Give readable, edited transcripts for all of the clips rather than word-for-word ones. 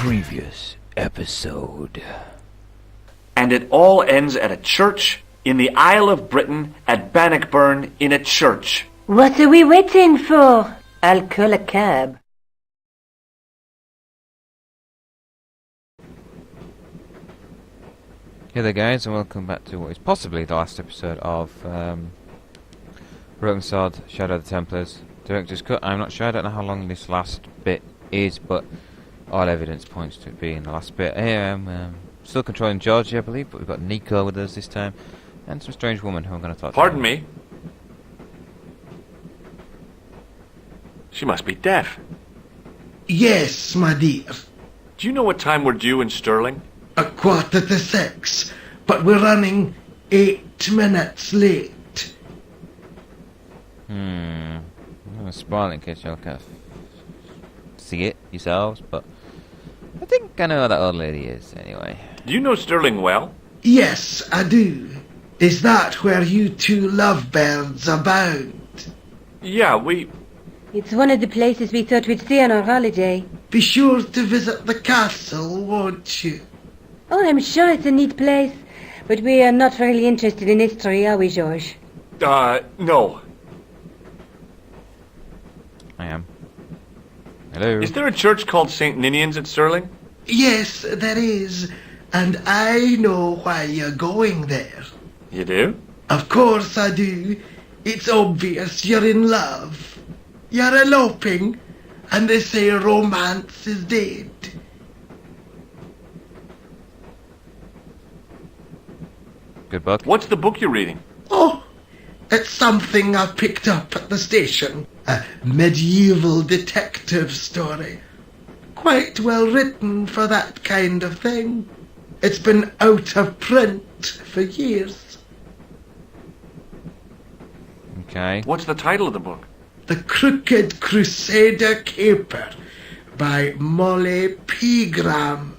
Previous episode. And it all ends at a church in the Isle of Britain at Bannockburn in a church. What are we waiting for? I'll call a cab. Hey there guys, and welcome back to what is possibly the last episode of Broken Sword, Shadow of the Templars, Director's Cut. I'm not sure, I don't know how long this last bit is, but all evidence points to it being the last bit. Here I am, still controlling Georgie, I believe, but we've got Nico with us this time, and some strange woman who I'm going to talk to. Pardon me? She must be deaf. Yes, my dear. Do you know what time we're due in Stirling? 6:15, but we're running 8 minutes late. I'm going to spoil it in case you'll kind of see it yourselves, but I think I know who that old lady is anyway. Do you know Stirling well? Yes, I do. Is that where you two lovebirds abound? Yeah, It's one of the places we thought we'd see on our holiday. Be sure to visit the castle, won't you? Oh, I'm sure it's a neat place, but we are not really interested in history, are we, George? No. I am. Hello. Is there a church called St. Ninian's at Stirling? Yes, there is, and I know why you're going there. You do? Of course I do. It's obvious you're in love. You're eloping, and they say romance is dead. Good book. What's the book you're reading? Oh, it's something I picked up at the station. A medieval detective story. Quite well written for that kind of thing. It's been out of print for years. Okay. What's the title of the book? The Crooked Crusader Caper by Molly Pegram.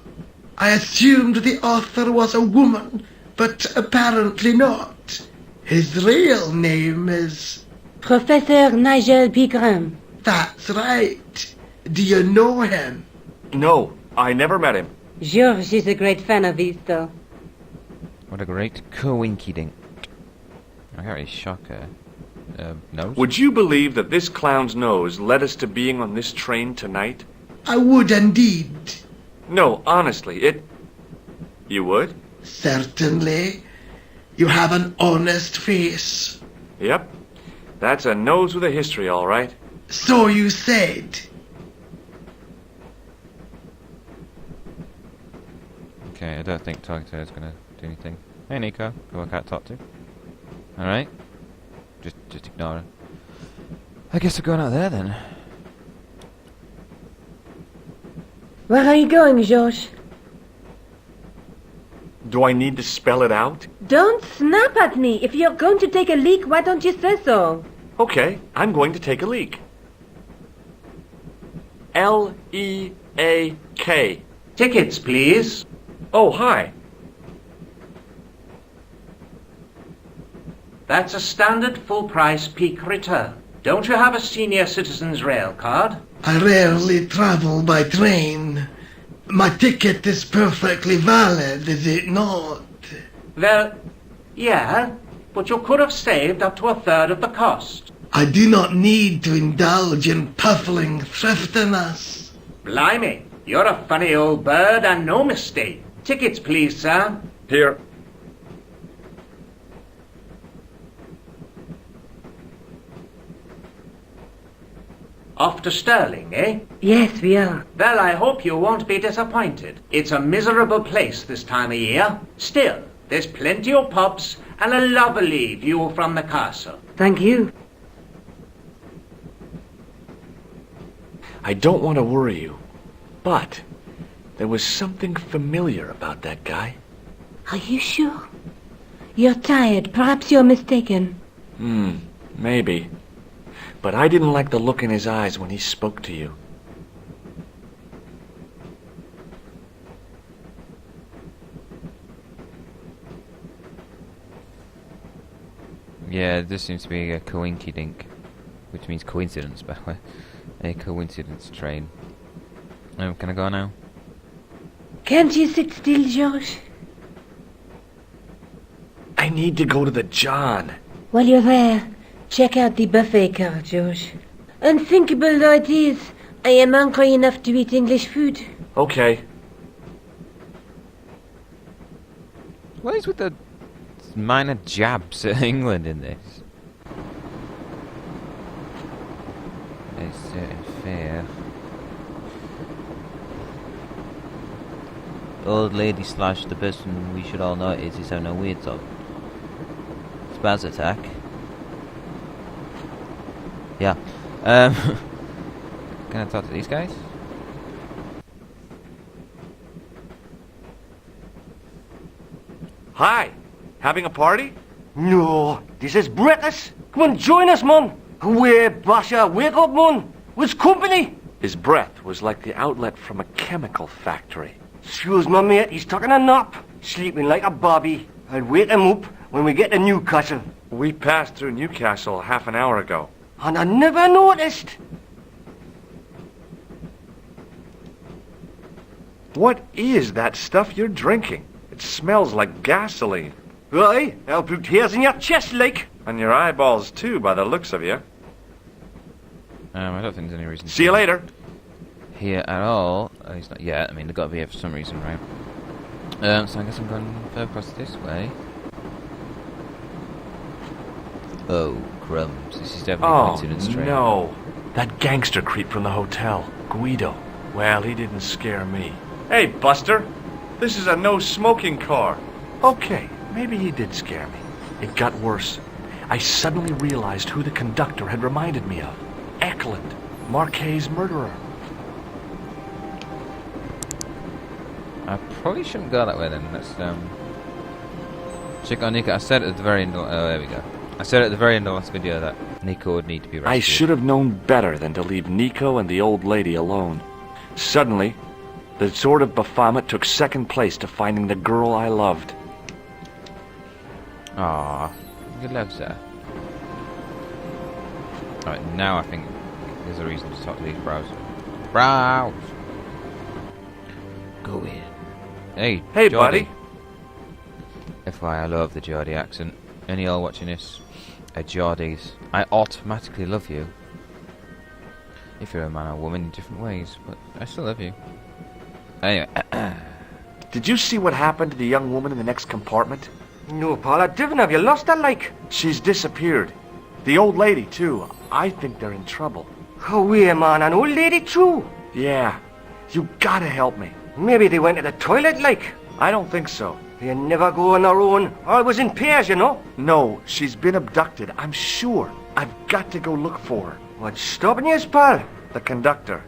I assumed the author was a woman, but apparently not. His real name is... Professor Nigel Pegram. That's right. Do you know him? No, I never met him. George is a great fan of his, though. What a great coinky-dink. I got his shocker. Nose? Would you believe that this clown's nose led us to being on this train tonight? I would indeed. No, honestly, You would? Certainly. You have an honest face. Yep. That's a nose with a history, all right. So you said. Okay, I don't think talking to her is going to do anything. Hey Nico, who I can't talk to. Alright. Just ignore her. I guess we're going out there then. Where are you going, George? Do I need to spell it out? Don't snap at me. If you're going to take a leak, why don't you say so? Okay, I'm going to take a leak. L-E-A-K. Tickets, please. Oh, hi. That's a standard full-price peak return. Don't you have a senior citizen's rail card? I rarely travel by train. My ticket is perfectly valid, is it not? Well, yeah, but you could have saved up to a third of the cost. I do not need to indulge in puffling thriftiness. Blimey, you're a funny old bird and no mistake. Tickets, please, sir. Here. Off to Stirling, eh? Yes, we are. Well, I hope you won't be disappointed. It's a miserable place this time of year. Still, there's plenty of pubs and a lovely view from the castle. Thank you. I don't want to worry you, but there was something familiar about that guy. Are you sure? You're tired. Perhaps you're mistaken. Maybe. But I didn't like the look in his eyes when he spoke to you. Yeah, this seems to be a coinky-dink, which means coincidence, by the way. A coincidence train. Can I go now? Can't you sit still, George? I need to go to the John. While you're there, check out the buffet car, George. Unthinkable though it is, I am hungry enough to eat English food. Okay. What is with the minor jabs at England in this? It's certain fair. Old lady slash the person we should all notice is having a weird top. Spaz attack. Yeah. Can I talk to these guys? Hi. Having a party? No, this is breakfast. Come on, join us, man. Away, Basha, wake up, man. What's company? His breath was like the outlet from a chemical factory. Excuse my mate, he's taking a nap. Sleeping like a bobby. I'll wake him up when we get to Newcastle. We passed through Newcastle half an hour ago. And I never noticed. What is that stuff you're drinking? It smells like gasoline. Aye, I'll put hairs in your chest, like. And your eyeballs, too, by the looks of you. I don't think there's any reason to See you later. here at all. Oh, he's not yet. I mean, they've got to be here for some reason, right? So I guess I'm going further across this way. Oh, crumbs. This is definitely Oh, coincidence train. no. That gangster creep from the hotel, Guido. Well, he didn't scare me. Hey, Buster. This is a no-smoking car. Okay, maybe he did scare me. It got worse. I suddenly realized who the conductor had reminded me of. Eklund, Marquet's murderer. I probably shouldn't go that way then. Let's check on Nico. I said at the very end. Oh, there we go. I said at the very end of the last video that Nico would need to be rescued. I should have known better than to leave Nico and the old lady alone. Suddenly, the sword of Baphomet took second place to finding the girl I loved. Aww, good love, sir. Alright, now I think there's a reason to talk to these bros. Bros! Go in. Hey, Hey, Geordie. buddy. FYI, I love the Geordie accent. Any y'all watching this are Geordies. I automatically love you. If you're a man or woman in different ways, but I still love you. Anyway, Did you see what happened to the young woman in the next compartment? No, Paul, I didn't. Have you lost her, like? She's disappeared. The old lady, too. I think they're in trouble. Away, man, an old lady, too. Yeah. You gotta help me. Maybe they went to the toilet, like. I don't think so. They never go on their own. Always in pairs, you know. No, she's been abducted, I'm sure. I've got to go look for her. What's stopping you, pal? The conductor.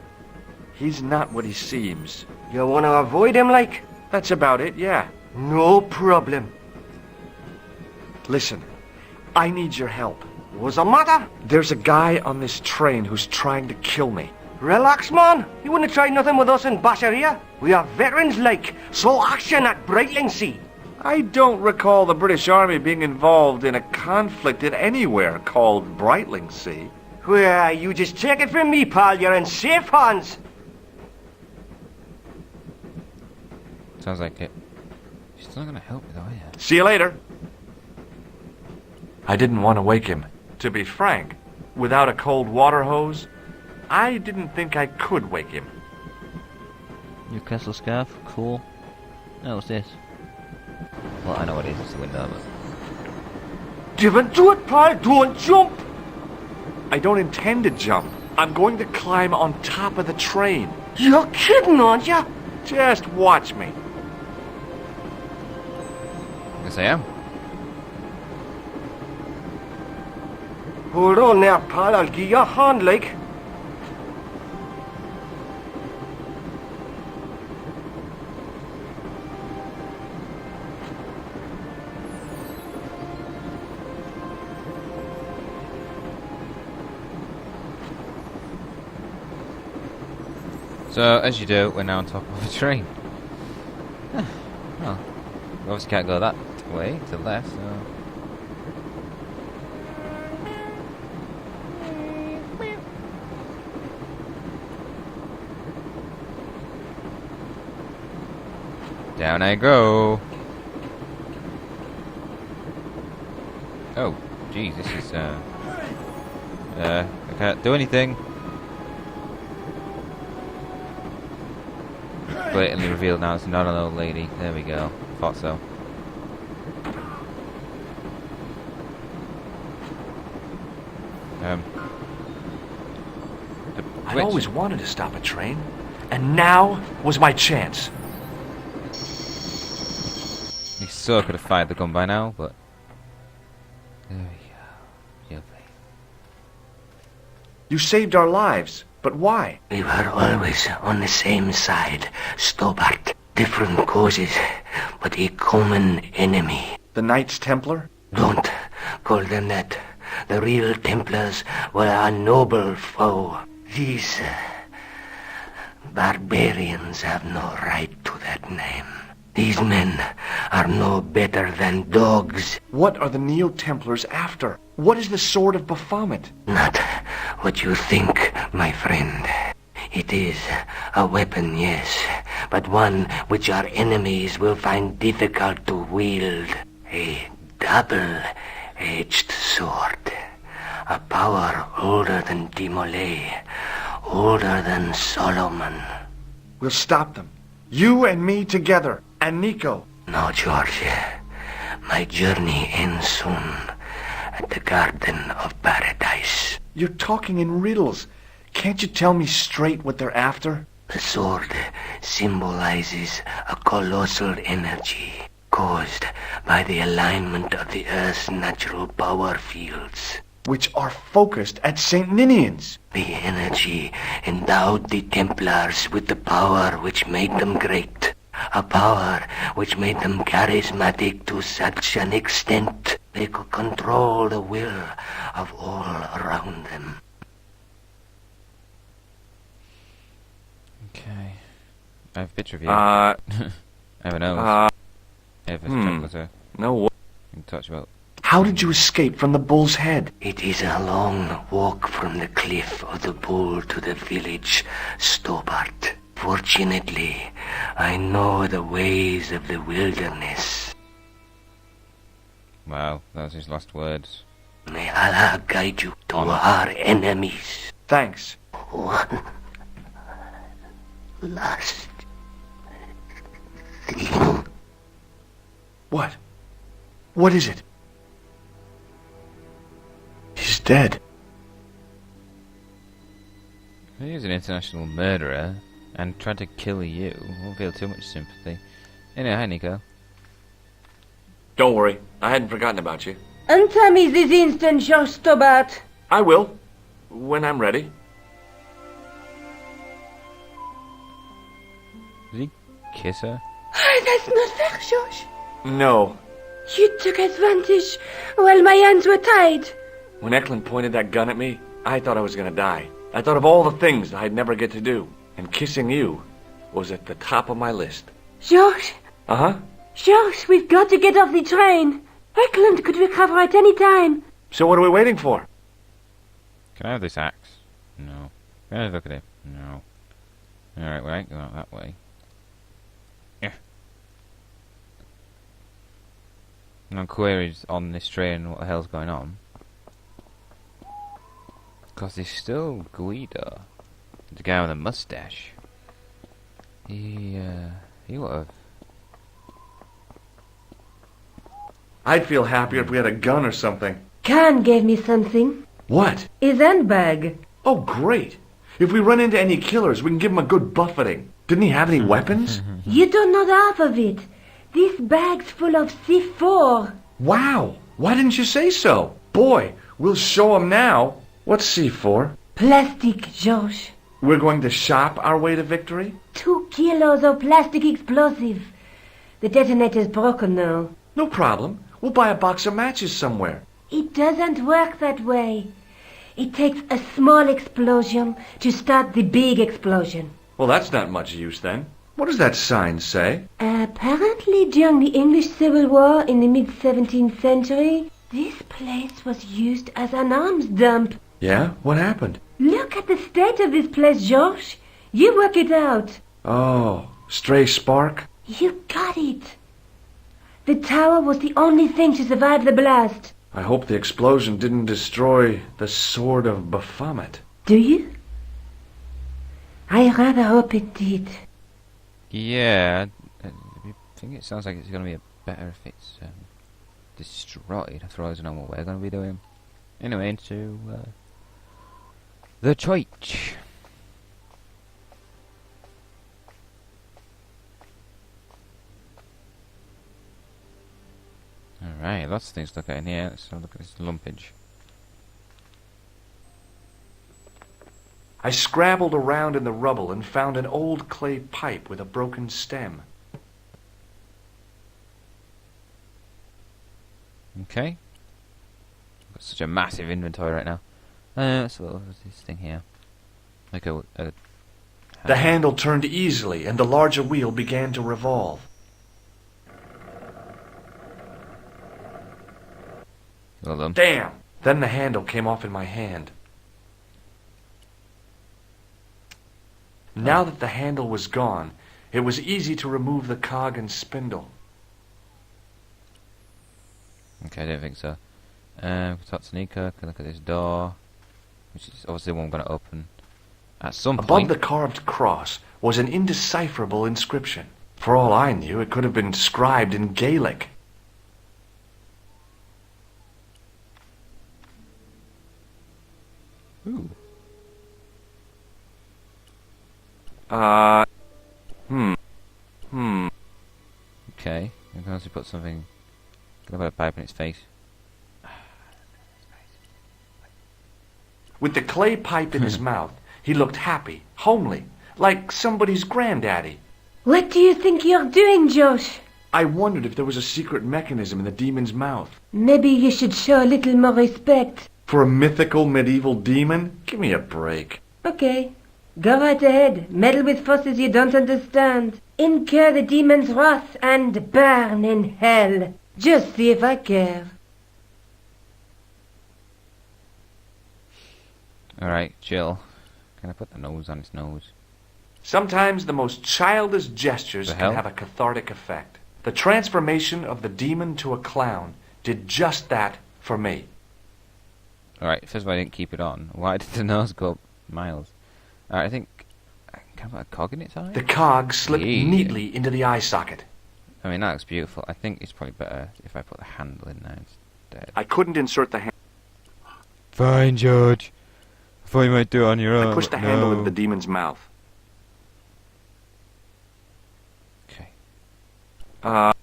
He's not what he seems. You want to avoid him, like? That's about it, yeah. No problem. Listen, I need your help. What's the matter? There's a guy on this train who's trying to kill me. Relax, man. You wouldn't try nothing with us in Basharia. We are veterans, like. So action at Brightlingsea. I don't recall the British Army being involved in a conflict in anywhere called Brightlingsea. Well, you just take it from me, pal. You're in safe hands. sounds like it. She's not gonna help me though, yeah. See you later. I didn't want to wake him. To be frank, without a cold water hose, I didn't think I could wake him. Newcastle scarf, cool. Oh, what's this? Well, I know what it is, it's the window, but... Don't do it, pal. Don't jump. I don't intend to jump. I'm going to climb on top of the train. You're kidding, aren't you? Just watch me. Yes, I am. Hold on there, pal. I'll give you a hand, like. So, as you do, we're now on top of a train. Well, we obviously can't go that way, to the left, so... Down I go. Oh, geez, this is, I can't do anything. Blatantly revealed now it's not an old lady. There we go. Thought so. I always wanted to stop a train, and now was my chance. He so could have fired the gun by now, but there we go. Lovely. You saved our lives, but why? We were always on the same side, Stobart. Different causes, but a common enemy. The Knights Templar? Don't call them that. The real Templars were a noble foe. These barbarians have no right to that name. These men are no better than dogs. What are the Neo-Templars after? What is the Sword of Baphomet? Not what you think, my friend. It is a weapon, yes, but one which our enemies will find difficult to wield. A double-edged sword. A power older than Demolay, older than Solomon. We'll stop them. You and me together, and Nico. No, George. My journey ends soon at the Garden of Paradise. You're talking in riddles. Can't you tell me straight what they're after? The sword symbolizes a colossal energy caused by the alignment of the Earth's natural power fields. Which are focused at St. Ninian's. The energy endowed the Templars with the power which made them great. A power which made them charismatic to such an extent they could control the will of all around them. Okay. I have a picture of you. Uh, I have a nose. I have a Templar. no way. You can touch about. How did you escape from the bull's head? It is a long walk from the cliff of the Bull to the village, Stobart. Fortunately, I know the ways of the wilderness. Wow, that was his last words. May Allah guide you to our enemies. Thanks. One last thing. What? What is it? He's dead. He is an international murderer and tried to kill you. Won't feel too much sympathy. Anyway, hi Nico. Don't worry. I hadn't forgotten about you. Answer me this instant, George Stobart. I will. When I'm ready. Did he kiss her? That's not fair, George. No. You took advantage while my hands were tied. When Eklund pointed that gun at me, I thought I was gonna die. I thought of all the things I'd never get to do. And kissing you was at the top of my list. George, Uh-huh. George, we've got to get off the train. Eklund could recover at any time. So what are we waiting for? Can I have this axe? No. Can I look at it? No. Alright, well I ain't going out that way. Yeah. No queries on this train what the hell's going on. Because there's still Guido. The guy with the mustache. He would have. I'd feel happier if we had a gun or something. Khan gave me something. What? His handbag. Oh, great. If we run into any killers, we can give them a good buffeting. Didn't he have any weapons? You don't know the half of it. This bag's full of C4. Wow. Why didn't you say so? Boy, we'll show them now. What's C4? Plastic, George. We're going to shop our way to victory? 2 kilos of plastic explosive. The detonator's broken now. No problem. We'll buy a box of matches somewhere. It doesn't work that way. It takes a small explosion to start the big explosion. Well, that's not much use then. What does that sign say? Apparently during the English Civil War in the mid-17th century, this place was used as an arms dump. Yeah? What happened? Look at the state of this place, George. You work it out. Oh, stray spark? You got it. The tower was the only thing to survive the blast. I hope the explosion didn't destroy the Sword of Baphomet. Do you? I rather hope it did. Yeah, I think it sounds like it's going to be better if it's destroyed. Otherwise, I don't know what we're going to be doing. Anyway, into the church. Alright, lots of things to look at in here. Let's have a look at this lumpage. I scrabbled around in the rubble and found an old clay pipe with a broken stem. Okay. Got such a massive inventory right now. So what was this thing here? Like a The handle turned easily and the larger wheel began to revolve. Well done. Damn! Then the handle came off in my hand. Now that the handle was gone, it was easy to remove the cog and spindle. Okay, I don't think so. Talk to Nico, can look at this door, which is obviously the one I'm going to open at some Above point. the carved cross was an indecipherable inscription. For all I knew, it could have been inscribed in Gaelic. Ooh. Okay, you can also put something. Gonna put a pipe in its face. With the clay pipe in his mouth, he looked happy, homely, like somebody's granddaddy. What do you think you're doing, Josh? I wondered if there was a secret mechanism in the demon's mouth. Maybe you should show a little more respect. For a mythical medieval demon? Give me a break. Okay. Go right ahead. Meddle with forces you don't understand. Incur the demon's wrath and burn in hell. Just see if I care. Alright, Jill. Can I put the nose on its nose? Sometimes the most childish gestures The can hell? have a cathartic effect. The transformation of the demon to a clown did just that for me. Alright, first of all, I didn't keep it on. Why did the nose go up miles? Alright, I think... Can I put a cog in its eye? The cog slipped Yeah. neatly into the eye socket. I mean, that looks beautiful. I think it's probably better if I put the handle in there instead. I couldn't insert the hand. Fine, George. I thought you might do it on your own. I pushed the handle into the demon's mouth. Okay. Uh,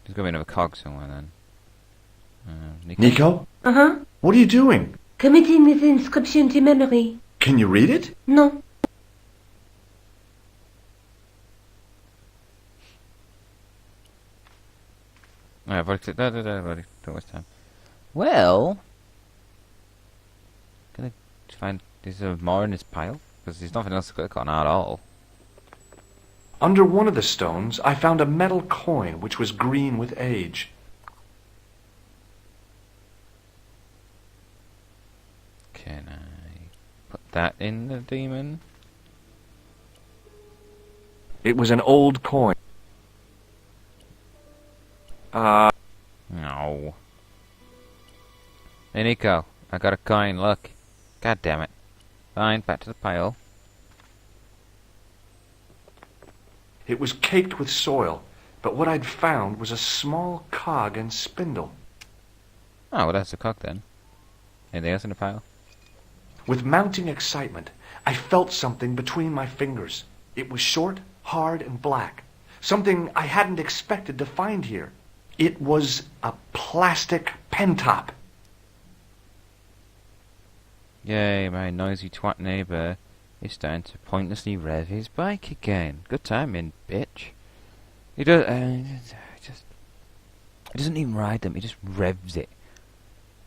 There's got to be another cog somewhere then. Nico? Nico? Uh-huh. What are you doing? Committing this inscription to memory. Can you read it? No. Alright, I've already clicked that. I've already don't waste time. Well... Gonna find... Is there more in this pile? Because there's nothing else to click on at all. Under one of the stones, I found a metal coin which was green with age. Can I put that in the demon? It was an old coin. No. Hey Nico, I got a coin, look. God damn it. Fine, back to the pile. It was caked with soil, but what I'd found was a small cog and spindle. Oh, well that's a cock then. Anything else in the pile? With mounting excitement, I felt something between my fingers. It was short, hard, and black. Something I hadn't expected to find here. It was a plastic pen top. Yay, my noisy twat neighbour is starting to pointlessly rev his bike again. Good timing, bitch. He does, he doesn't even ride them, he just revs it.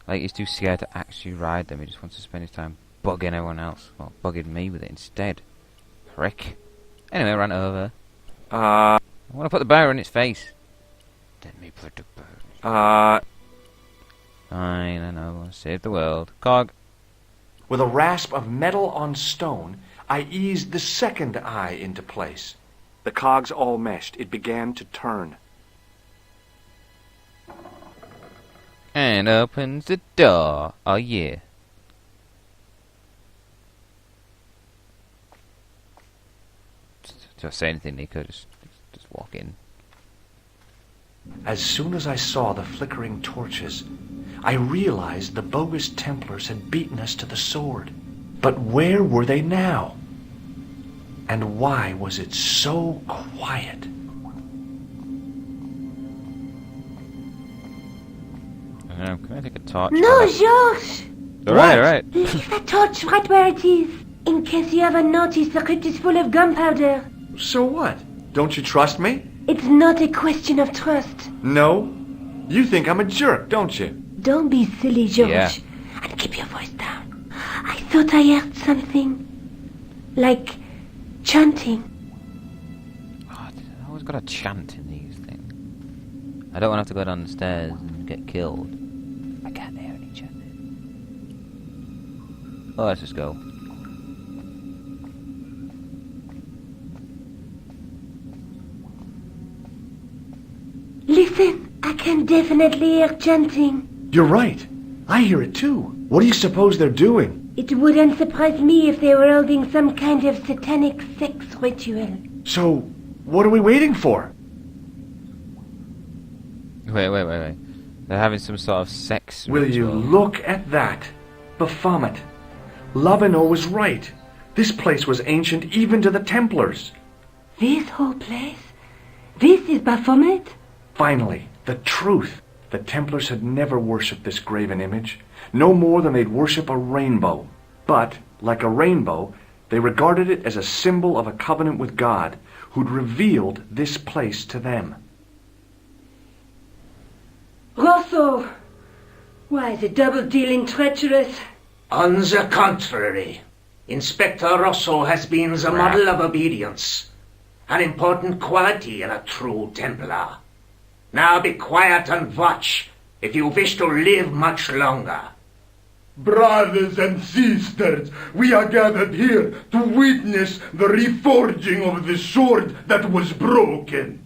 Like he's too scared to actually ride them, he just wants to spend his time bugging everyone else. Well, bugging me with it instead. Prick. Anyway, I ran over. I want to put the bar in its face. Let me put the bar. Fine, I know, save the world. Cog. With a rasp of metal on stone, I eased the second eye into place. The cogs all meshed. It began to turn. And opens the door. Oh yeah. Just say anything, Nico. Just walk in. As soon as I saw the flickering torches, I realized the bogus Templars had beaten us to the sword. But where were they now? And why was it so quiet? I don't know. Can I take a torch? No, Georges! Alright. Leave that torch right where it is. In case you haven't noticed, the crypt is full of gunpowder. So what? Don't you trust me? It's not a question of trust. No? You think I'm a jerk, don't you? Don't be silly, George. Yeah. And keep your voice down. I thought I heard something. Like chanting. Oh, I always got a chant in these things. I don't want to have to go down the stairs and get killed. I can't hear any chanting. Oh, let's just go. Listen, I can definitely hear chanting. You're right. I hear it too. What do you suppose they're doing? It wouldn't surprise me if they were holding some kind of satanic sex ritual. So, what are we waiting for? Wait. They're having some sort of sex Will you ritual. look at that? Baphomet. Lavino was right. This place was ancient even to the Templars. This whole place? This is Baphomet? Finally, the truth. The Templars had never worshipped this graven image, no more than they'd worship a rainbow. But, like a rainbow, they regarded it as a symbol of a covenant with God, who'd revealed this place to them. Rosso! Why, the double-dealing treacherous. On the contrary, Inspector Rosso has been the model of obedience, an important quality in a true Templar. Now be quiet and watch, if you wish to live much longer. Brothers and sisters, we are gathered here to witness the reforging of the sword that was broken.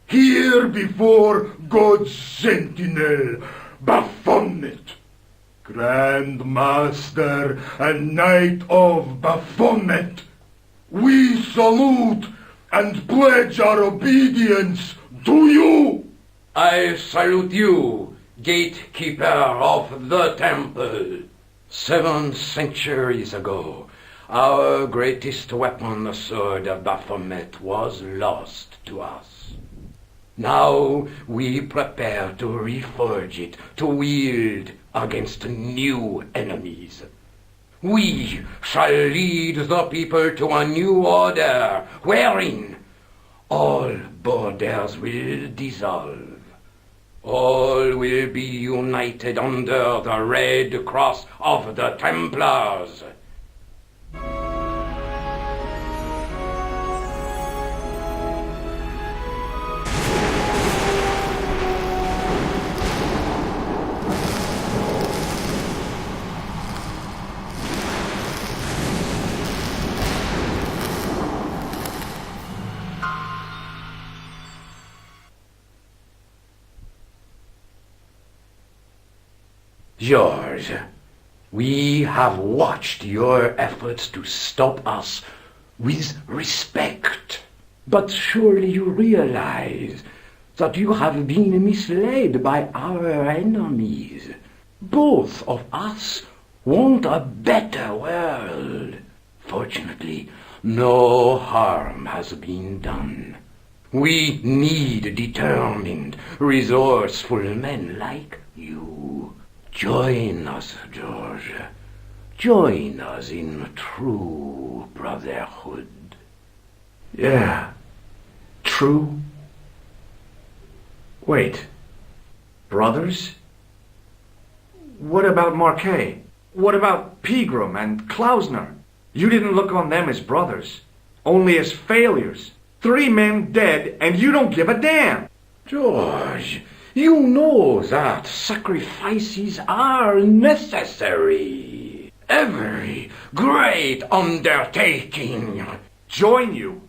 Here before God's sentinel, Baphomet, Grand Master and Knight of Baphomet, we salute and pledge our obedience to you. I salute you, gatekeeper of the temple. 7 centuries ago, our greatest weapon, the sword of Baphomet, was lost to us. Now we prepare to reforge it, to wield against new enemies. We shall lead the people to a new order, wherein all borders will dissolve. All will be united under the red cross of the Templars. George, we have watched your efforts to stop us with respect. But surely you realize that you have been misled by our enemies. Both of us want a better world. Fortunately, no harm has been done. We need determined, resourceful men like you. Join us, George. Join us in true brotherhood. Yeah. True. Wait. Brothers? What about Marquet? What about Pegram and Klausner? You didn't look on them as brothers, only as failures. 3 men dead, and you don't give a damn. George, you know that sacrifices are necessary. Every great undertaking. Join you?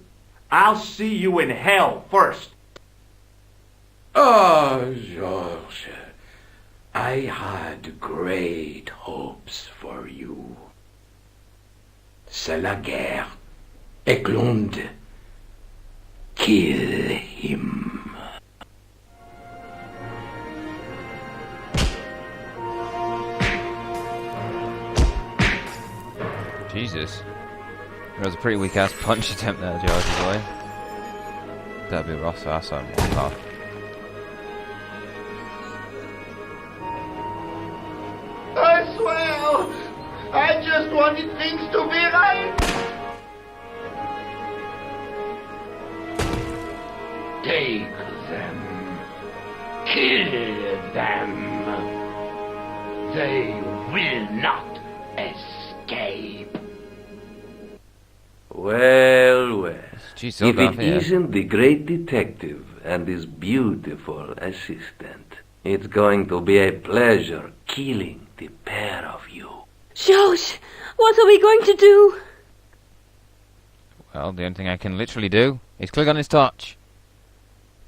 I'll see you in hell first. Oh, Georges, I had great hopes for you. C'est la guerre. Eklund, kill him. Jesus. That was a pretty weak ass punch attempt there, Georgie boy. That'd be Ross, I saw him walk off. I swear, I just wanted things to be right. Take them. Kill them. They will not escape. Well. Jeez, so If dark, it yeah. isn't the great detective and his beautiful assistant, it's going to be a pleasure killing the pair of you. George, what are we going to do? Well, the only thing I can literally do is click on his torch.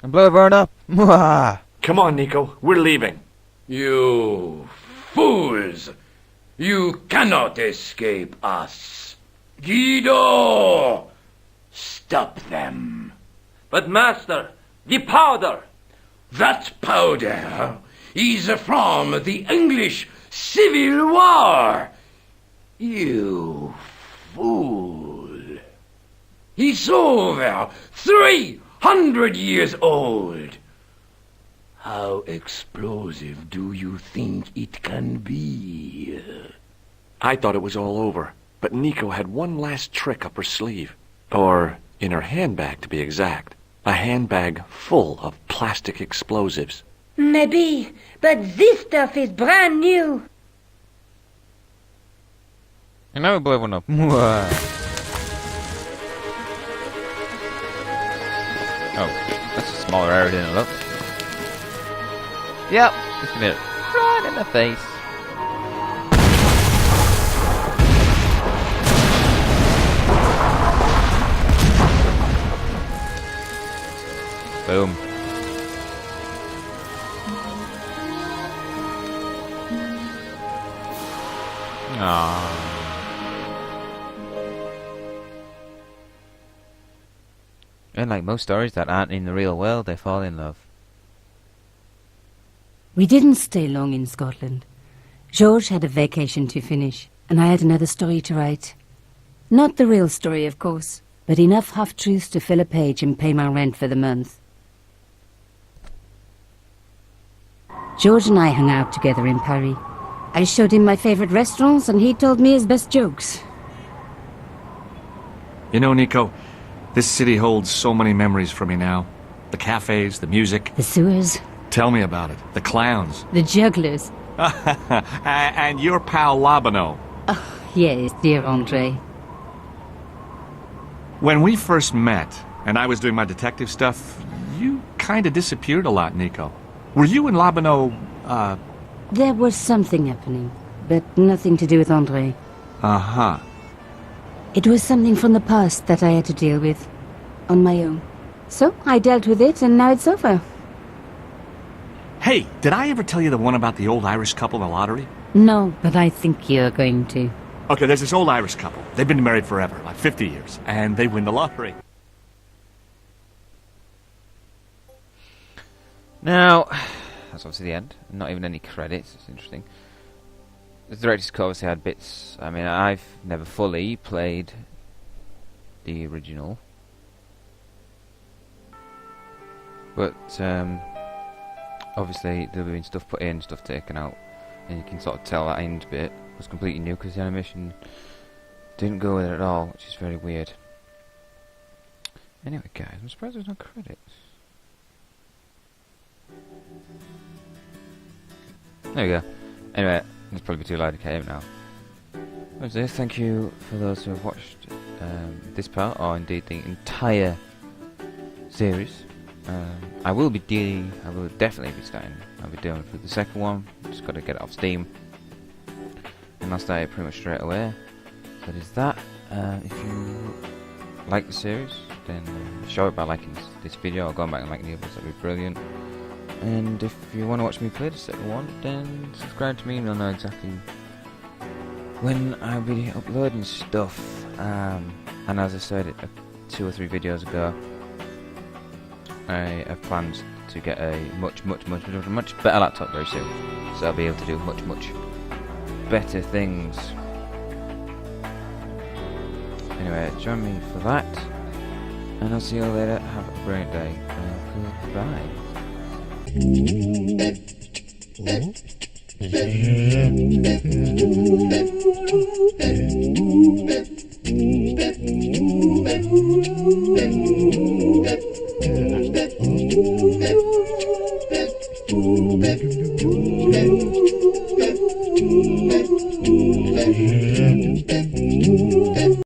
And blow everyone up. Mwah! Come on, Nico. We're leaving. You fools! You cannot escape us. Guido! Stop them. But master, the powder! That powder is from the English Civil War. You fool. It's over 300 years old. How explosive do you think it can be? I thought it was all over, but Nico had one last trick up her sleeve. Or in her handbag, to be exact. A handbag full of plastic explosives. Maybe, but this stuff is brand new. And now we blow everyone up. Mwah! Oh, that's a smaller area than it looks. Yep, just gonna hit it right in the face. Boom. Aww. And like most stories that aren't in the real world, they fall in love. We didn't stay long in Scotland. George had a vacation to finish, and I had another story to write. Not the real story, of course, but enough half-truths to fill a page and pay my rent for the month. George and I hung out together in Paris. I showed him my favorite restaurants, and he told me his best jokes. You know, Nico, this city holds so many memories for me now. The cafes, the music. The sewers. Tell me about it. The clowns. The jugglers. And your pal Labano. Yes, dear Andre. When we first met, and I was doing my detective stuff, you kind of disappeared a lot, Nico. Were you and Labano, There was something happening, but nothing to do with Andre. Uh-huh. It was something from the past that I had to deal with, on my own. So I dealt with it, and now it's over. Hey, did I ever tell you the one about the old Irish couple in the lottery? No, but I think you're going to. Okay, there's this old Irish couple. They've been married forever, like 50 years, and they win the lottery. Now, that's obviously the end. Not even any credits. It's interesting. The director's cut obviously had bits. I mean, I've never fully played the original, but obviously there'll been stuff put in, stuff taken out, and you can sort of tell that end bit was completely new because the animation didn't go with it at all, which is very weird. Anyway, guys, I'm surprised there's no credits. There we go. Anyway, it's probably too loud to get out now. So thank you for those who have watched this part, or indeed the entire series. I will definitely be starting. I'll be doing for the second one. Just got to get it off Steam, and I'll start it pretty much straight away. So there's that. If you like the series, then show it by liking this video or going back and liking the others. That'd be brilliant. And if you want to watch me play the second one, then subscribe to me and you'll know exactly when I'll be uploading stuff. And as I said 2 or 3 videos ago, I have plans to get a much better laptop very soon, so I'll be able to do much better things. Anyway, join me for that, and I'll see you later. Have a brilliant day. Goodbye.